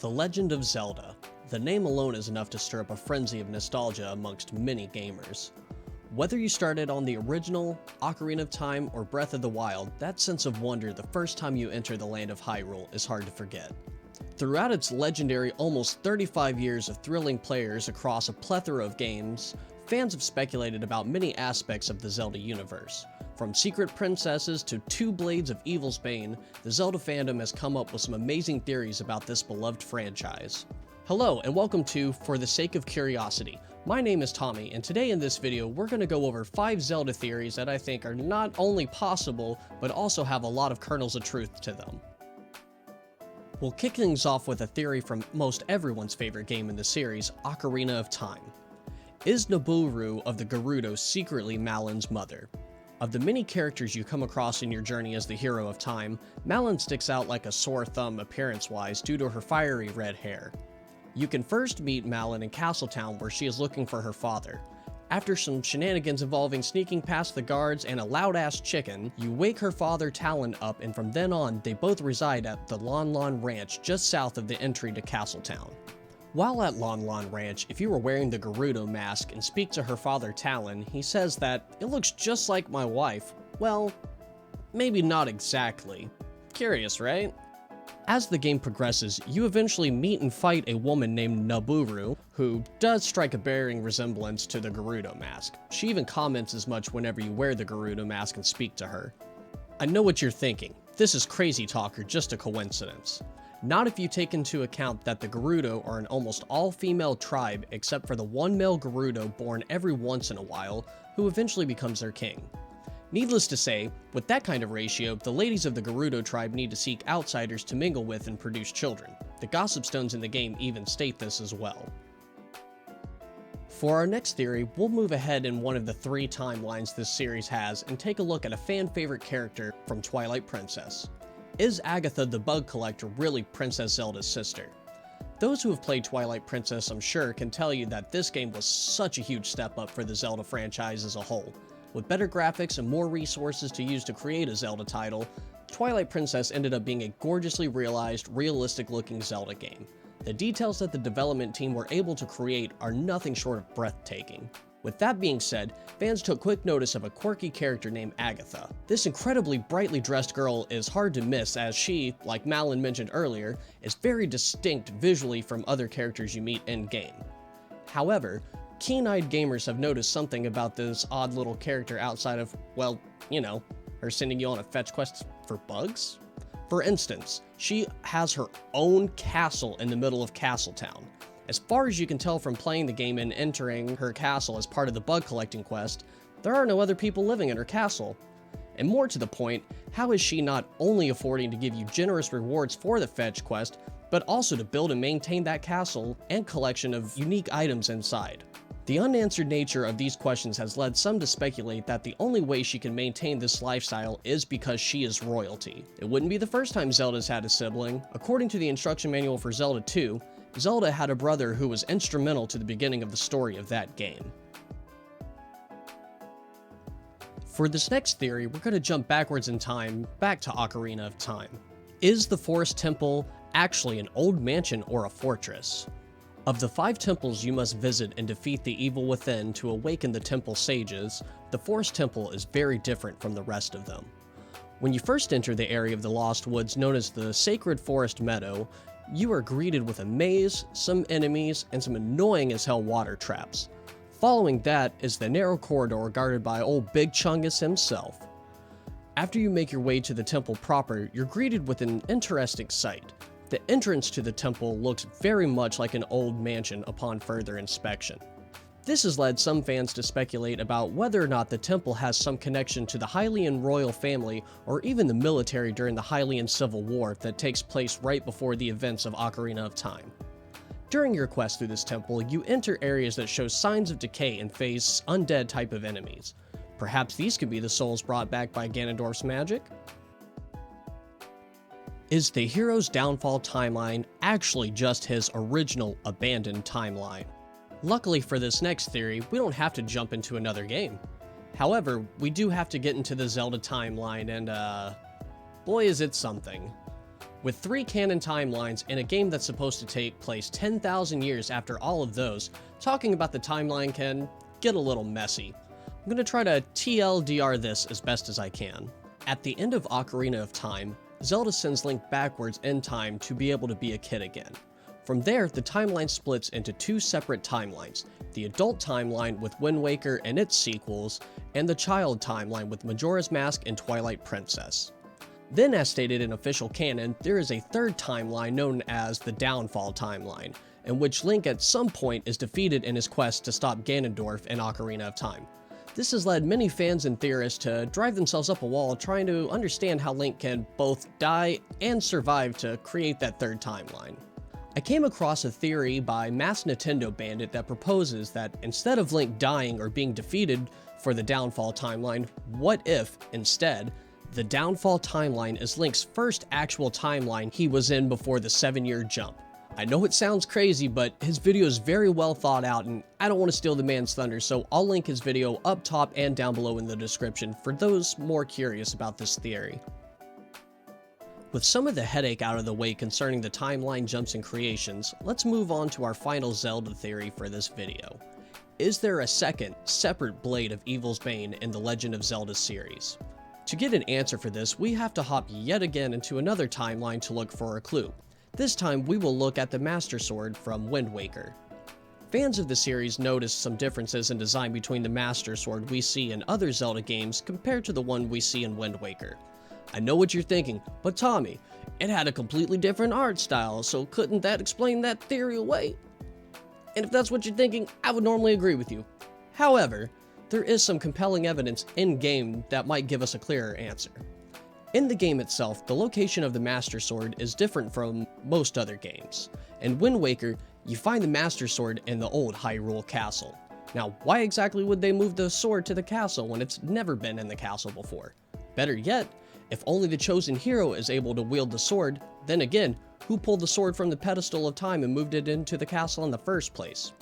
The Legend of Zelda. The name alone is enough to stir up a frenzy of nostalgia amongst many gamers. Whether you started on the original, Ocarina of Time, or Breath of the Wild, that sense of wonder the first time you enter the land of Hyrule is hard to forget. Throughout its legendary almost 35 years of thrilling players across a plethora of games, fans have speculated about many aspects of the Zelda universe. From secret princesses to two blades of evil's bane, the Zelda fandom has come up with some amazing theories about this beloved franchise. Hello and welcome to For the Sake of Curiosity. My name is Tommy, and today in this video we're going to go over 5 Zelda theories that I think are not only possible, but also have a lot of kernels of truth to them. We'll kick things off with a theory from most everyone's favorite game in the series, Ocarina of Time. Is Nabooru of the Gerudo secretly Malin's mother? Of the many characters you come across in your journey as the hero of time, Malin sticks out like a sore thumb appearance-wise due to her fiery red hair. You can first meet Malin in Castletown where she is looking for her father. After some shenanigans involving sneaking past the guards and a loud-ass chicken, you wake her father Talon up, and from then on they both reside at the Lon Lon Ranch just south of the entry to Castletown. While at Lon Lon Ranch, if you were wearing the Gerudo mask and speak to her father Talon, he says that it looks just like my wife. Well, maybe not exactly. Curious, right? As the game progresses, you eventually meet and fight a woman named Nabooru, who does strike a bearing resemblance to the Gerudo mask. She even comments as much whenever you wear the Gerudo mask and speak to her. I know what you're thinking. This is crazy talk or just a coincidence. Not if you take into account that the Gerudo are an almost all-female tribe except for the one male Gerudo born every once in a while, who eventually becomes their king. Needless to say, with that kind of ratio, the ladies of the Gerudo tribe need to seek outsiders to mingle with and produce children. The gossip stones in the game even state this as well. For our next theory, we'll move ahead in one of the 3 timelines this series has and take a look at a fan-favorite character from Twilight Princess. Is Agatha the Bug Collector really Princess Zelda's sister? Those who have played Twilight Princess, I'm sure, can tell you that this game was such a huge step up for the Zelda franchise as a whole. With better graphics and more resources to use to create a Zelda title, Twilight Princess ended up being a gorgeously realized, realistic-looking Zelda game. The details that the development team were able to create are nothing short of breathtaking. With that being said, fans took quick notice of a quirky character named Agatha. This incredibly brightly dressed girl is hard to miss as she, like Malin mentioned earlier, is very distinct visually from other characters you meet in-game. However, keen-eyed gamers have noticed something about this odd little character outside of, well, you know, her sending you on a fetch quest for bugs? For instance, she has her own castle in the middle of Castletown. As far as you can tell from playing the game and entering her castle as part of the bug collecting quest, there are no other people living in her castle. And more to the point, how is she not only affording to give you generous rewards for the fetch quest, but also to build and maintain that castle and collection of unique items inside? The unanswered nature of these questions has led some to speculate that the only way she can maintain this lifestyle is because she is royalty. It wouldn't be the first time Zelda's had a sibling. According to the instruction manual for Zelda 2, Zelda had a brother who was instrumental to the beginning of the story of that game. For this next theory, we're going to jump backwards in time, back to Ocarina of Time. Is the Forest Temple actually an old mansion or a fortress? Of the 5 temples you must visit and defeat the evil within to awaken the temple sages, the Forest Temple is very different from the rest of them. When you first enter the area of the Lost Woods known as the Sacred Forest Meadow, you are greeted with a maze, some enemies, and some annoying as hell water traps. Following that is the narrow corridor guarded by old Big Chungus himself. After you make your way to the temple proper, you're greeted with an interesting sight. The entrance to the temple looks very much like an old mansion upon further inspection. This has led some fans to speculate about whether or not the temple has some connection to the Hylian royal family or even the military during the Hylian Civil War that takes place right before the events of Ocarina of Time. During your quest through this temple, you enter areas that show signs of decay and face undead type of enemies. Perhaps these could be the souls brought back by Ganondorf's magic? Is the hero's downfall timeline actually just his original abandoned timeline? Luckily for this next theory, we don't have to jump into another game. However, we do have to get into the Zelda timeline and boy is it something. With 3 canon timelines and a game that's supposed to take place 10,000 years after all of those, talking about the timeline can get a little messy. I'm going to try to TLDR this as best as I can. At the end of Ocarina of Time, Zelda sends Link backwards in time to be able to be a kid again. From there, the timeline splits into 2 separate timelines, the adult timeline with Wind Waker and its sequels, and the child timeline with Majora's Mask and Twilight Princess. Then, as stated in official canon, there is a 3rd timeline known as the Downfall timeline, in which Link at some point is defeated in his quest to stop Ganondorf in Ocarina of Time. This has led many fans and theorists to drive themselves up a wall trying to understand how Link can both die and survive to create that 3rd timeline. I came across a theory by MaskedNintendoBandit that proposes that instead of Link dying or being defeated for the Downfall timeline, what if, instead, the Downfall timeline is Link's first actual timeline he was in before the 7-year jump? I know it sounds crazy, but his video is very well thought out and I don't want to steal the man's thunder, so I'll link his video up top and down below in the description for those more curious about this theory. With some of the headache out of the way concerning the timeline jumps and creations, let's move on to our final Zelda theory for this video. Is there a second, separate Blade of Evil's Bane in the Legend of Zelda series? To get an answer for this, we have to hop yet again into another timeline to look for a clue. This time we will look at the Master Sword from Wind Waker. Fans of the series noticed some differences in design between the Master Sword we see in other Zelda games compared to the one we see in Wind Waker. I know what you're thinking, but Tommy, it had a completely different art style, so couldn't that explain that theory away? And if that's what you're thinking, I would normally agree with you. However, there is some compelling evidence in-game that might give us a clearer answer. In the game itself, the location of the Master Sword is different from most other games. In Wind Waker, you find the Master Sword in the old Hyrule castle. Now, why exactly would they move the sword to the castle when it's never been in the castle before? Better yet, if only the chosen hero is able to wield the sword, then again, who pulled the sword from the pedestal of time and moved it into the castle in the first place?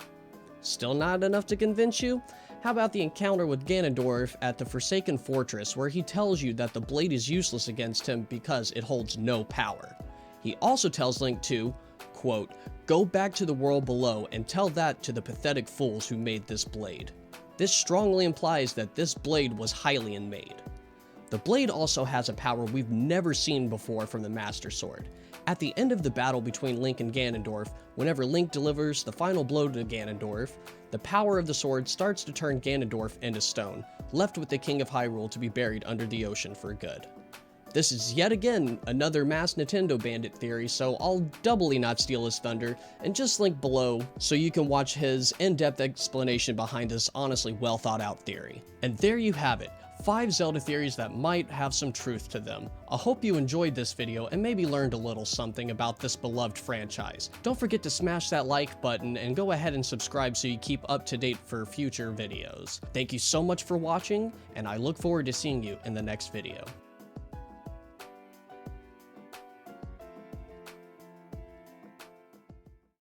Still not enough to convince you? How about the encounter with Ganondorf at the Forsaken Fortress, where he tells you that the blade is useless against him because it holds no power. He also tells Link to, quote, "Go back to the world below and tell that to the pathetic fools who made this blade." This strongly implies that this blade was Hylian made. The blade also has a power we've never seen before from the Master Sword. At the end of the battle between Link and Ganondorf, whenever Link delivers the final blow to Ganondorf, the power of the sword starts to turn Ganondorf into stone, left with the King of Hyrule to be buried under the ocean for good. This is yet again another MaskedNintendoBandit theory, so I'll doubly not steal his thunder and just link below so you can watch his in-depth explanation behind this honestly well thought out theory. And there you have it. 5 Zelda theories that might have some truth to them. I hope you enjoyed this video and maybe learned a little something about this beloved franchise. Don't forget to smash that like button and go ahead and subscribe so you keep up to date for future videos. Thank you so much for watching, and I look forward to seeing you in the next video.